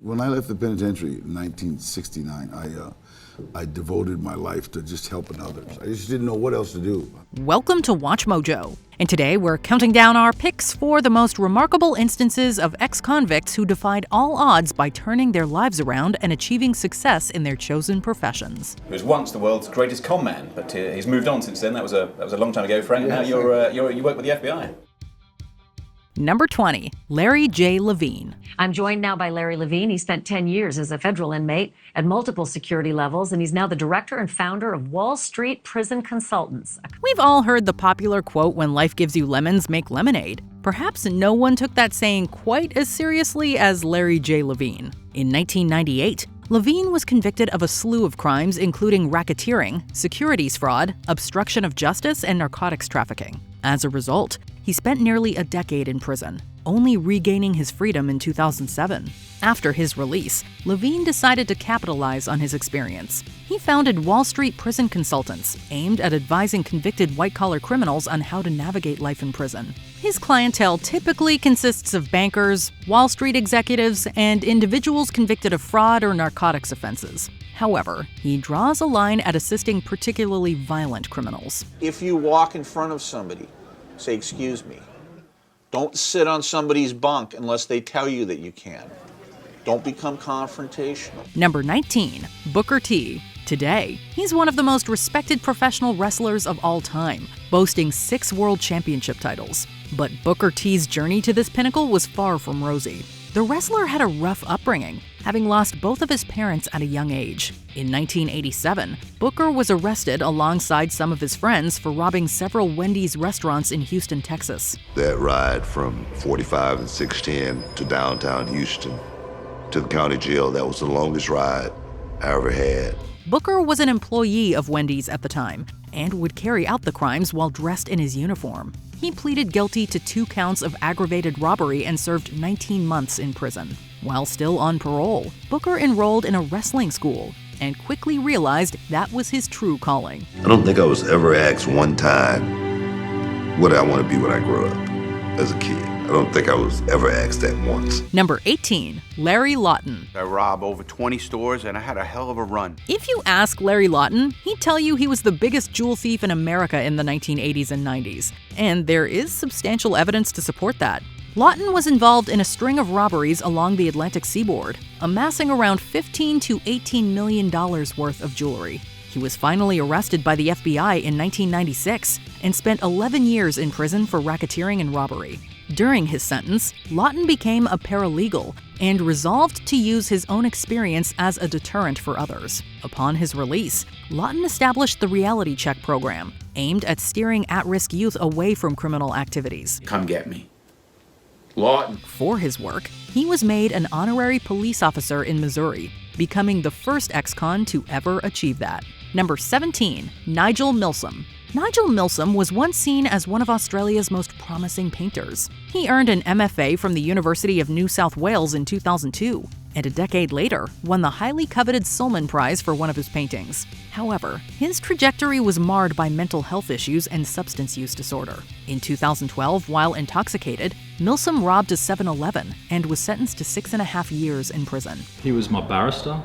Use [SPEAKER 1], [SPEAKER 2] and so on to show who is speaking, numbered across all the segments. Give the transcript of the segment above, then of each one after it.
[SPEAKER 1] When I left the penitentiary in 1969, I devoted my life to just helping others. I just didn't know what else to do.
[SPEAKER 2] Welcome to Watch Mojo. And today we're counting down our picks for the most remarkable instances of ex-convicts who defied all odds by turning their lives around and achieving success in their chosen professions.
[SPEAKER 3] He was once the world's greatest con man, but he's moved on since then. That was a long time ago, Frank. Now you work with the FBI.
[SPEAKER 2] Number 20, Larry J. Levine.
[SPEAKER 4] I'm joined now by Larry Levine. He spent 10 years as a federal inmate at multiple security levels, and he's now the director and founder of Wall Street Prison Consultants.
[SPEAKER 2] We've all heard the popular quote, "When life gives you lemons, make lemonade." Perhaps no one took that saying quite as seriously as Larry J. Levine. In 1998, Levine was convicted of a slew of crimes including racketeering, securities fraud, obstruction of justice, and narcotics trafficking. As a result, he spent nearly a decade in prison, only regaining his freedom in 2007. After his release, Levine decided to capitalize on his experience. He founded Wall Street Prison Consultants, aimed at advising convicted white-collar criminals on how to navigate life in prison. His clientele typically consists of bankers, Wall Street executives, and individuals convicted of fraud or narcotics offenses. However, he draws a line at assisting particularly violent criminals.
[SPEAKER 5] If you walk in front of somebody, say, "Excuse me." Don't sit on somebody's bunk unless they tell you that you can. Don't become confrontational.
[SPEAKER 2] Number 19, Booker T. Today, he's one of the most respected professional wrestlers of all time, boasting 6 world championship titles. But Booker T's journey to this pinnacle was far from rosy. The wrestler had a rough upbringing, having lost both of his parents at a young age. In 1987, Booker was arrested alongside some of his friends for robbing several Wendy's restaurants in Houston, Texas.
[SPEAKER 6] That ride from 45 and 610 to downtown Houston to the county jail, that was the longest ride I ever had.
[SPEAKER 2] Booker was an employee of Wendy's at the time and would carry out the crimes while dressed in his uniform. He pleaded guilty to 2 counts of aggravated robbery and served 19 months in prison. While still on parole, Booker enrolled in a wrestling school and quickly realized that was his true calling.
[SPEAKER 6] I don't think I was ever asked one time what I want to be when I grow up as a kid. I don't think I was ever asked that once.
[SPEAKER 2] Number 18, Larry Lawton.
[SPEAKER 7] I robbed over 20 stores and I had a hell of a run.
[SPEAKER 2] If you ask Larry Lawton, he'd tell you he was the biggest jewel thief in America in the 1980s and 90s. And there is substantial evidence to support that. Lawton was involved in a string of robberies along the Atlantic seaboard, amassing around $15 to $18 million worth of jewelry. He was finally arrested by the FBI in 1996 and spent 11 years in prison for racketeering and robbery. During his sentence, Lawton became a paralegal and resolved to use his own experience as a deterrent for others. Upon his release, Lawton established the Reality Check program, aimed at steering at-risk youth away from criminal activities.
[SPEAKER 7] Come get me. Lawton.
[SPEAKER 2] For his work, he was made an honorary police officer in Missouri, becoming the first ex-con to ever achieve that. Number 17, Nigel Milsom. Nigel Milsom was once seen as one of Australia's most promising painters. He earned an MFA from the University of New South Wales in 2002, and a decade later won the highly coveted Solman Prize for one of his paintings. However, his trajectory was marred by mental health issues and substance use disorder. In 2012, while intoxicated, Milsom robbed a 7-Eleven and was sentenced to 6.5 years in prison.
[SPEAKER 8] He was my barrister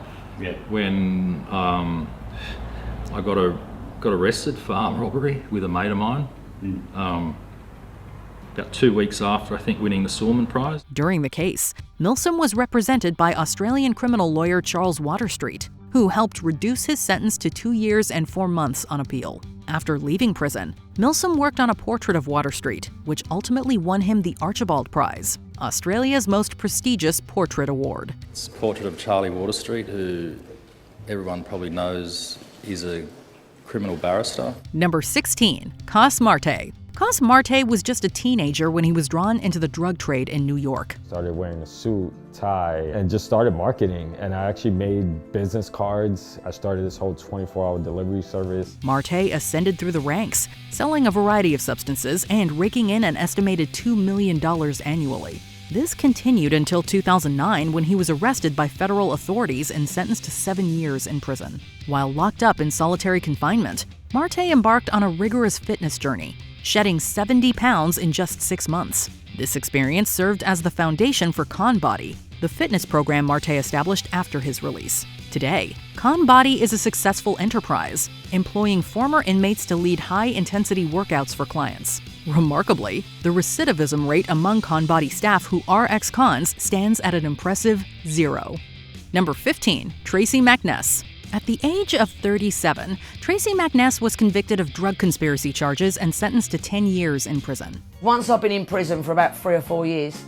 [SPEAKER 8] when I got arrested for armed robbery with a mate of mine. About 2 weeks after, I think, winning the Solman Prize.
[SPEAKER 2] During the case, Milsom was represented by Australian criminal lawyer Charles Waterstreet, who helped reduce his sentence to 2 years and 4 months on appeal. After leaving prison, Milsom worked on a portrait of Waterstreet, which ultimately won him the Archibald Prize, Australia's most prestigious portrait award.
[SPEAKER 9] It's a portrait of Charlie Waterstreet, who everyone probably knows is a criminal barrister.
[SPEAKER 2] Number 16, Cos Marte. Cos Marte was just a teenager when he was drawn into the drug trade in New York.
[SPEAKER 10] Started wearing a suit, tie, and just started marketing. And I actually made business cards. I started this whole 24-hour delivery service.
[SPEAKER 2] Marte ascended through the ranks, selling a variety of substances and raking in an estimated $2 million annually. This continued until 2009 when he was arrested by federal authorities and sentenced to 7 years in prison. While locked up in solitary confinement, Marte embarked on a rigorous fitness journey, shedding 70 pounds in just 6 months. This experience served as the foundation for Con Body, the fitness program Marte established after his release. Today, Con Body is a successful enterprise, employing former inmates to lead high-intensity workouts for clients. Remarkably, the recidivism rate among Con Body staff who are ex-cons stands at an impressive 0. Number 15, Tracy McNess. At the age of 37, Tracy McNess was convicted of drug conspiracy charges and sentenced to 10 years in prison.
[SPEAKER 11] Once I've been in prison for about 3 or 4 years,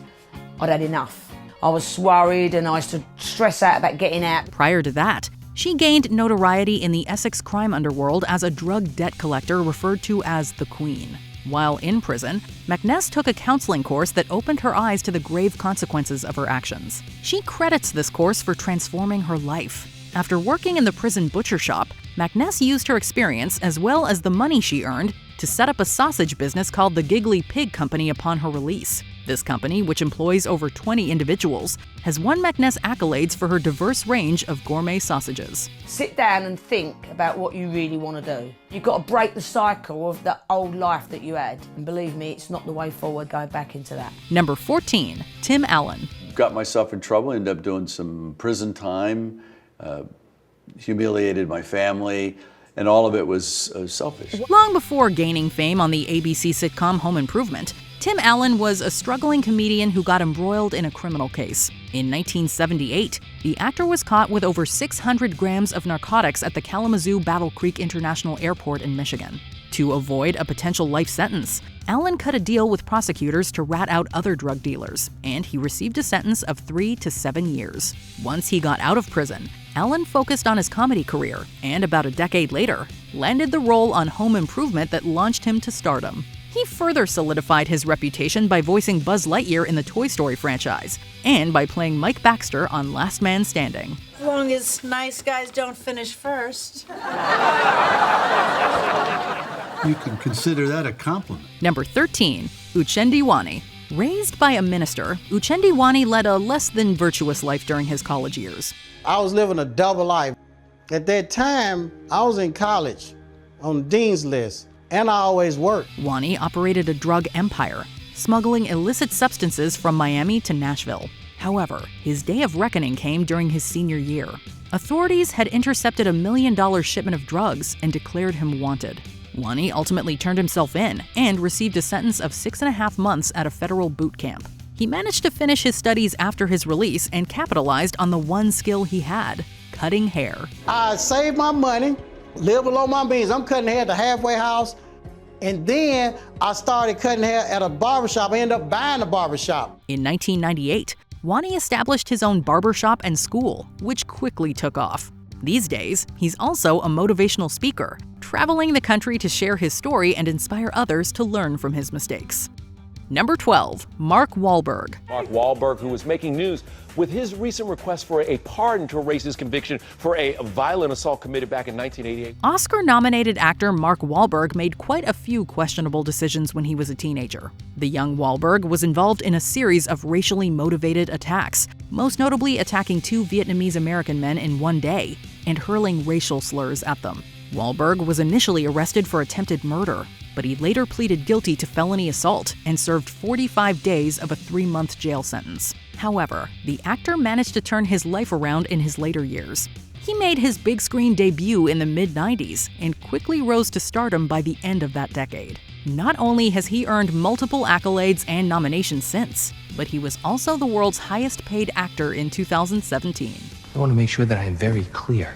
[SPEAKER 11] I'd had enough. I was worried and I used to stress out about getting out.
[SPEAKER 2] Prior to that, she gained notoriety in the Essex crime underworld as a drug debt collector referred to as the Queen. While in prison, McNess took a counseling course that opened her eyes to the grave consequences of her actions. She credits this course for transforming her life. After working in the prison butcher shop, McNess used her experience as well as the money she earned to set up a sausage business called the Giggly Pig Company upon her release. This company, which employs over 20 individuals, has won McNess accolades for her diverse range of gourmet sausages.
[SPEAKER 11] Sit down and think about what you really want to do. You've got to break the cycle of the old life that you had. And believe me, it's not the way forward, go back into that.
[SPEAKER 2] Number 14, Tim Allen.
[SPEAKER 12] Got myself in trouble, ended up doing some prison time, humiliated my family, and all of it was selfish.
[SPEAKER 2] Long before gaining fame on the ABC sitcom Home Improvement, Tim Allen was a struggling comedian who got embroiled in a criminal case. In 1978, the actor was caught with over 600 grams of narcotics at the Kalamazoo Battle Creek International Airport in Michigan. To avoid a potential life sentence, Allen cut a deal with prosecutors to rat out other drug dealers, and he received a sentence of 3 to 7 years. Once he got out of prison, Allen focused on his comedy career, and about a decade later, landed the role on Home Improvement that launched him to stardom. He further solidified his reputation by voicing Buzz Lightyear in the Toy Story franchise, and by playing Mike Baxter on Last Man Standing.
[SPEAKER 13] As long as nice guys don't finish first.
[SPEAKER 14] You can consider that a compliment.
[SPEAKER 2] Number 13, Uchendu Wani. Raised by a minister, Uchendu Wani led a less than virtuous life during his college years.
[SPEAKER 15] I was living a double life. At that time, I was in college on the dean's list, and I always worked.
[SPEAKER 2] Wani operated a drug empire, smuggling illicit substances from Miami to Nashville. However, his day of reckoning came during his senior year. Authorities had intercepted $1 million shipment of drugs and declared him wanted. Wani ultimately turned himself in and received a sentence of 6.5 months at a federal boot camp. He managed to finish his studies after his release and capitalized on the one skill he had, cutting hair.
[SPEAKER 15] I saved my money, lived below my means. I'm cutting hair at the halfway house, and then I started cutting hair at a barbershop. I ended up buying a barbershop.
[SPEAKER 2] In 1998, Wani established his own barbershop and school, which quickly took off. These days, he's also a motivational speaker, traveling the country to share his story and inspire others to learn from his mistakes. Number 12, Mark Wahlberg.
[SPEAKER 16] Mark Wahlberg, who was making news with his recent request for a pardon to erase his conviction for a violent assault committed back in 1988.
[SPEAKER 2] Oscar-nominated actor Mark Wahlberg made quite a few questionable decisions when he was a teenager. The young Wahlberg was involved in a series of racially motivated attacks, most notably attacking 2 Vietnamese American men in one day and hurling racial slurs at them. Wahlberg was initially arrested for attempted murder, but he later pleaded guilty to felony assault and served 45 days of a 3-month jail sentence. However, the actor managed to turn his life around in his later years. He made his big screen debut in the mid-90s and quickly rose to stardom by the end of that decade. Not only has he earned multiple accolades and nominations since, but he was also the world's highest-paid actor in 2017.
[SPEAKER 17] I want to make sure that I am very clear,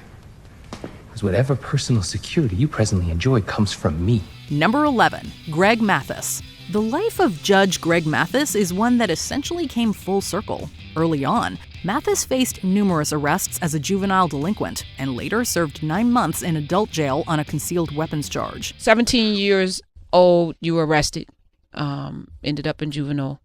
[SPEAKER 17] because whatever personal security you presently enjoy comes from me.
[SPEAKER 2] Number 11, Greg Mathis. The life of Judge Greg Mathis is one that essentially came full circle. Early on, Mathis faced numerous arrests as a juvenile delinquent and later served 9 months in adult jail on a concealed weapons charge.
[SPEAKER 18] 17 years old, you were arrested, ended up in juvenile.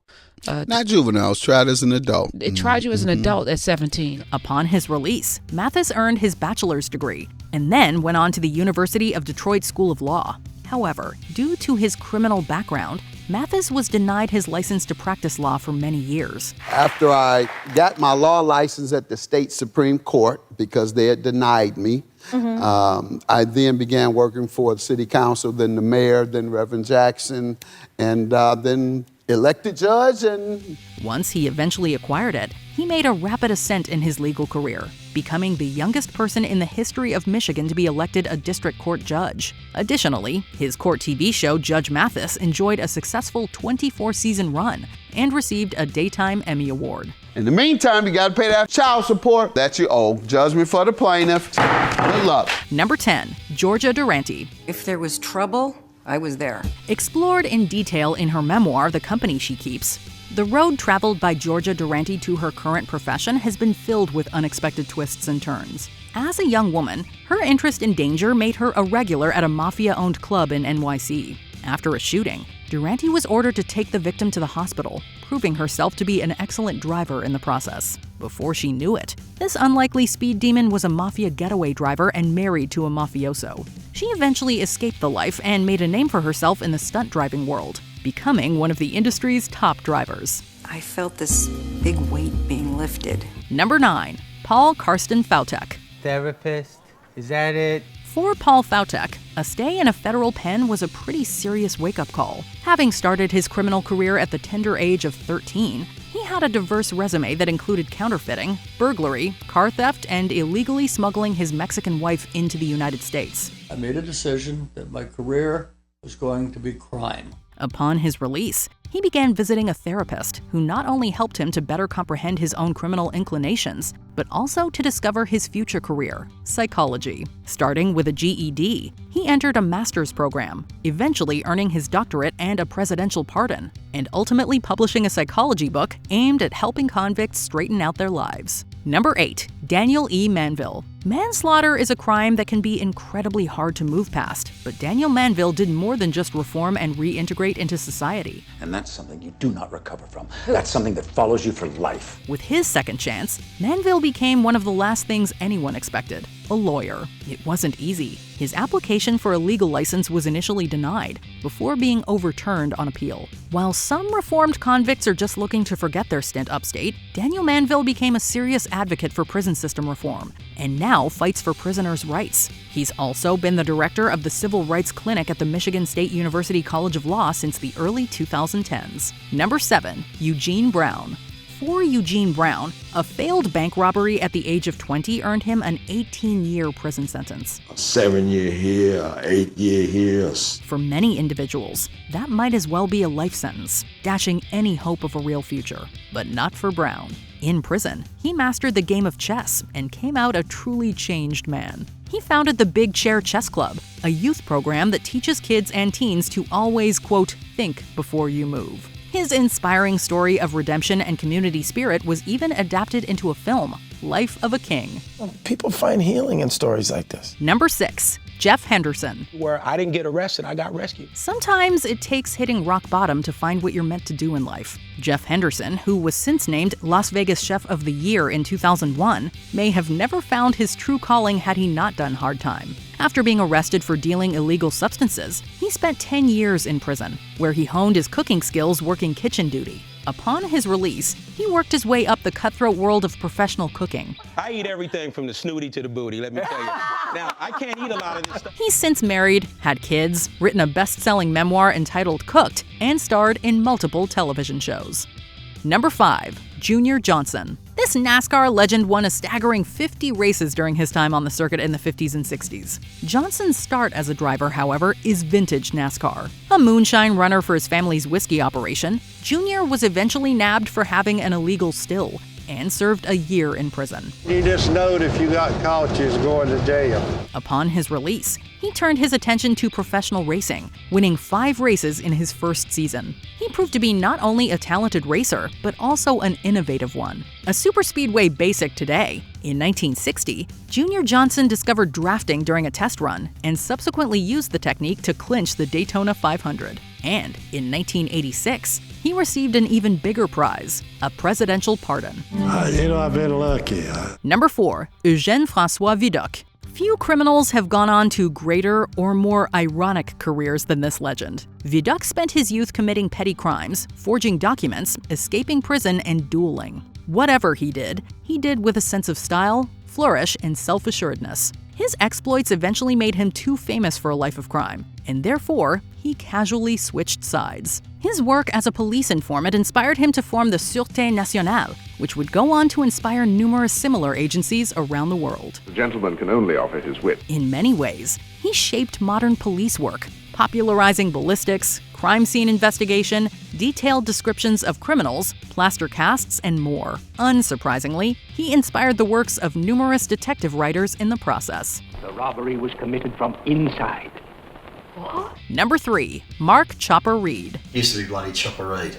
[SPEAKER 19] Not juvenile, I was tried as an adult.
[SPEAKER 18] It tried you as an adult at 17.
[SPEAKER 2] Upon his release, Mathis earned his bachelor's degree and then went on to the University of Detroit School of Law. However, due to his criminal background, Mathis was denied his license to practice law for many years.
[SPEAKER 19] After I got my law license at the state Supreme Court because they had denied me, I then began working for the city council, then the mayor, then Reverend Jackson, and then elected judge. And
[SPEAKER 2] once he eventually acquired it, he made a rapid ascent in his legal career, becoming the youngest person in the history of Michigan to be elected a district court judge. Additionally, his court TV show Judge Mathis enjoyed a successful 24-season run and received a Daytime Emmy Award.
[SPEAKER 19] In the meantime, you got to pay that child support that you owe. Judgment for the plaintiff. Good luck.
[SPEAKER 2] Number 10. Georgia Durante.
[SPEAKER 20] If there was trouble, I was there.
[SPEAKER 2] Explored in detail in her memoir, The Company She Keeps, the road traveled by Georgia Durante to her current profession has been filled with unexpected twists and turns. As a young woman, her interest in danger made her a regular at a mafia-owned club in NYC. After a shooting, Durante was ordered to take the victim to the hospital, proving herself to be an excellent driver in the process. Before she knew it, this unlikely speed demon was a mafia getaway driver and married to a mafioso. She eventually escaped the life and made a name for herself in the stunt driving world, becoming one of the industry's top drivers.
[SPEAKER 20] I felt this big weight being lifted.
[SPEAKER 2] Number 9. Paul Karsten Fautek.
[SPEAKER 21] Therapist, is that it?
[SPEAKER 2] For Paul Fautek, a stay in a federal pen was a pretty serious wake-up call. Having started his criminal career at the tender age of 13, he had a diverse resume that included counterfeiting, burglary, car theft, and illegally smuggling his Mexican wife into the United States.
[SPEAKER 22] I made a decision that my career was going to be crime.
[SPEAKER 2] Upon his release, he began visiting a therapist who not only helped him to better comprehend his own criminal inclinations, but also to discover his future career, psychology. Starting with a GED, he entered a master's program, eventually earning his doctorate and a presidential pardon, and ultimately publishing a psychology book aimed at helping convicts straighten out their lives. Number 8. Daniel E. Manville. Manslaughter is a crime that can be incredibly hard to move past, but Daniel Manville did more than just reform and reintegrate into society.
[SPEAKER 23] And that's something you do not recover from. That's something that follows you for life.
[SPEAKER 2] With his second chance, Manville became one of the last things anyone expected, a lawyer. It wasn't easy. His application for a legal license was initially denied, before being overturned on appeal. While some reformed convicts are just looking to forget their stint upstate, Daniel Manville became a serious advocate for prison system reform, and now fights for prisoners' rights. He's also been the director of the Civil Rights Clinic at the Michigan State University College of Law since the early 2010s. Number 7. Eugene Brown. For Eugene Brown, a failed bank robbery at the age of 20 earned him an 18-year prison sentence.
[SPEAKER 24] 7 year here, 8 year here.
[SPEAKER 2] For many individuals, that might as well be a life sentence, dashing any hope of a real future. But not for Brown. In prison, he mastered the game of chess and came out a truly changed man. He founded the Big Chair Chess Club, a youth program that teaches kids and teens to always, quote, think before you move. His inspiring story of redemption and community spirit was even adapted into a film, Life of a King.
[SPEAKER 25] People find healing in stories like this.
[SPEAKER 2] Number 6. Jeff Henderson.
[SPEAKER 25] Where I didn't get arrested, I got rescued.
[SPEAKER 2] Sometimes it takes hitting rock bottom to find what you're meant to do in life. Jeff Henderson, who was since named Las Vegas Chef of the Year in 2001, may have never found his true calling had he not done hard time. After being arrested for dealing illegal substances, he spent 10 years in prison, where he honed his cooking skills working kitchen duty. Upon his release, he worked his way up the cutthroat world of professional cooking.
[SPEAKER 25] I eat everything from the snooty to the booty, let me tell you. Now, I can't eat a lot of this stuff.
[SPEAKER 2] He's since married, had kids, written a best-selling memoir entitled Cooked, and starred in multiple television shows. Number 5. Junior Johnson. This NASCAR legend won a staggering 50 races during his time on the circuit in the 50s and 60s. Johnson's start as a driver, however, is vintage NASCAR. A moonshine runner for his family's whiskey operation, Junior was eventually nabbed for having an illegal still and served a year in prison.
[SPEAKER 26] You just know if you got caught, you was going to jail.
[SPEAKER 2] Upon his release, he turned his attention to professional racing, winning 5 races in his first season. He proved to be not only a talented racer, but also an innovative one. A superspeedway basic today, in 1960, Junior Johnson discovered drafting during a test run and subsequently used the technique to clinch the Daytona 500. And in 1986, he received an even bigger prize, a presidential pardon.
[SPEAKER 26] I've been lucky.
[SPEAKER 2] Number 4. Eugène François Vidocq. Few criminals have gone on to greater or more ironic careers than this legend. Vidocq spent his youth committing petty crimes, forging documents, escaping prison, and dueling. Whatever he did with a sense of style, flourish, and self-assuredness. His exploits eventually made him too famous for a life of crime, and therefore, he casually switched sides. His work as a police informant inspired him to form the Sûreté Nationale, which would go on to inspire numerous similar agencies around the world.
[SPEAKER 1] The gentleman can only offer his wit.
[SPEAKER 2] In many ways, he shaped modern police work, popularizing ballistics, crime scene investigation, detailed descriptions of criminals, plaster casts, and more. Unsurprisingly, he inspired the works of numerous detective writers in the process.
[SPEAKER 3] The robbery was committed from inside.
[SPEAKER 2] What? Number 3. Mark Chopper Reed.
[SPEAKER 4] Used to be bloody Chopper Reed.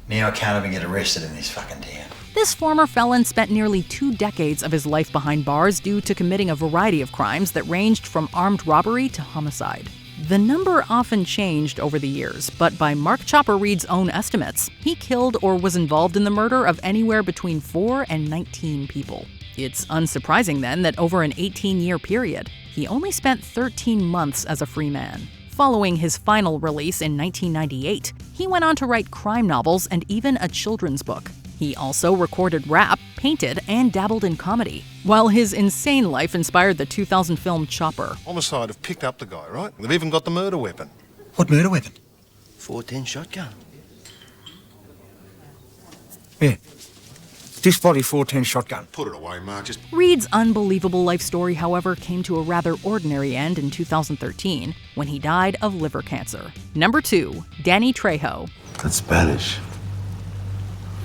[SPEAKER 4] Now I can't even get arrested in this fucking town.
[SPEAKER 2] This former felon spent nearly 2 decades of his life behind bars due to committing a variety of crimes that ranged from armed robbery to homicide. The number often changed over the years, but by Mark Chopper Reed's own estimates, he killed or was involved in the murder of anywhere between 4 and 19 people. It's unsurprising then that over an 18-year period, he only spent 13 months as a free man. Following his final release in 1998, he went on to write crime novels and even a children's book. He also recorded rap, painted, and dabbled in comedy. While his insane life inspired the 2000 film Chopper.
[SPEAKER 5] Homicide have picked up the guy, right? They've even got the murder weapon.
[SPEAKER 4] What murder weapon?
[SPEAKER 3] 410 shotgun.
[SPEAKER 4] Yeah. This bloody 410 shotgun.
[SPEAKER 5] Put it away, Mark. Just...
[SPEAKER 2] Reed's unbelievable life story, however, came to a rather ordinary end in 2013 when he died of liver cancer. Number 2. Danny Trejo.
[SPEAKER 24] That's Spanish.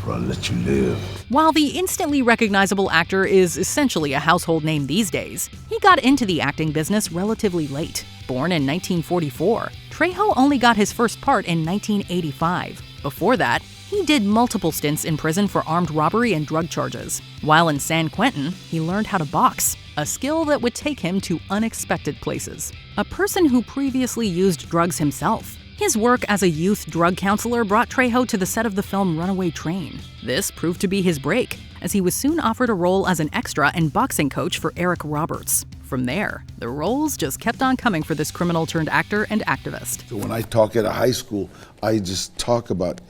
[SPEAKER 24] For I'll let you live.
[SPEAKER 2] While the instantly recognizable actor is essentially a household name these days, he got into the acting business relatively late. Born in 1944, Trejo only got his first part in 1985. Before that, he did multiple stints in prison for armed robbery and drug charges. While in San Quentin, he learned how to box, a skill that would take him to unexpected places. A person who previously used drugs himself. His work as a youth drug counselor brought Trejo to the set of the film Runaway Train. This proved to be his break, as he was soon offered a role as an extra and boxing coach for Eric Roberts. From there, the roles just kept on coming for this criminal-turned-actor and activist.
[SPEAKER 24] So when I talk at a high school, I just talk about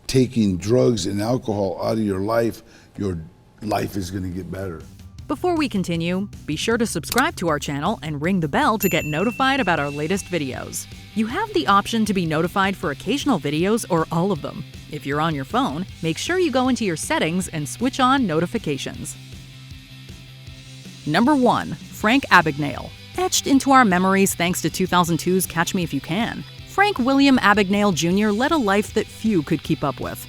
[SPEAKER 24] taking drugs and alcohol out of your life is going to get better.
[SPEAKER 2] Before we continue, be sure to subscribe to our channel and ring the bell to get notified about our latest videos. You have the option to be notified for occasional videos or all of them. If you're on your phone, make sure you go into your settings and switch on notifications. Number 1. Frank Abagnale. Etched into our memories thanks to 2002's Catch Me If You Can, Frank William Abagnale Jr. led a life that few could keep up with.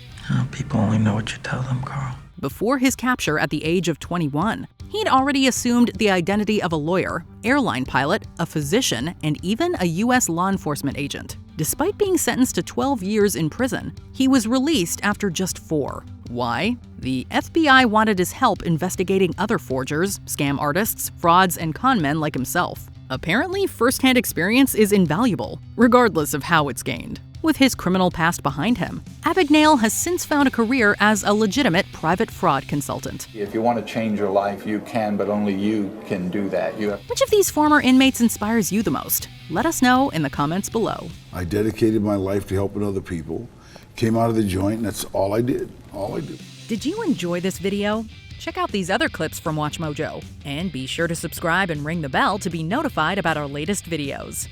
[SPEAKER 4] People only know what you tell them, Carl.
[SPEAKER 2] Before his capture at the age of 21, he'd already assumed the identity of a lawyer, airline pilot, a physician, and even a U.S. law enforcement agent. Despite being sentenced to 12 years in prison, he was released after just 4. Why? The FBI wanted his help investigating other forgers, scam artists, frauds, and conmen like himself. Apparently, first-hand experience is invaluable, regardless of how it's gained. With his criminal past behind him, Abagnale has since found a career as a legitimate private fraud consultant.
[SPEAKER 6] If you want to change your life, you can, but only you can do that.
[SPEAKER 2] Which of these former inmates inspires you the most? Let us know in the comments below.
[SPEAKER 24] I dedicated my life to helping other people, came out of the joint, and that's all I did.
[SPEAKER 2] Did you enjoy this video? Check out these other clips from WatchMojo, and be sure to subscribe and ring the bell to be notified about our latest videos.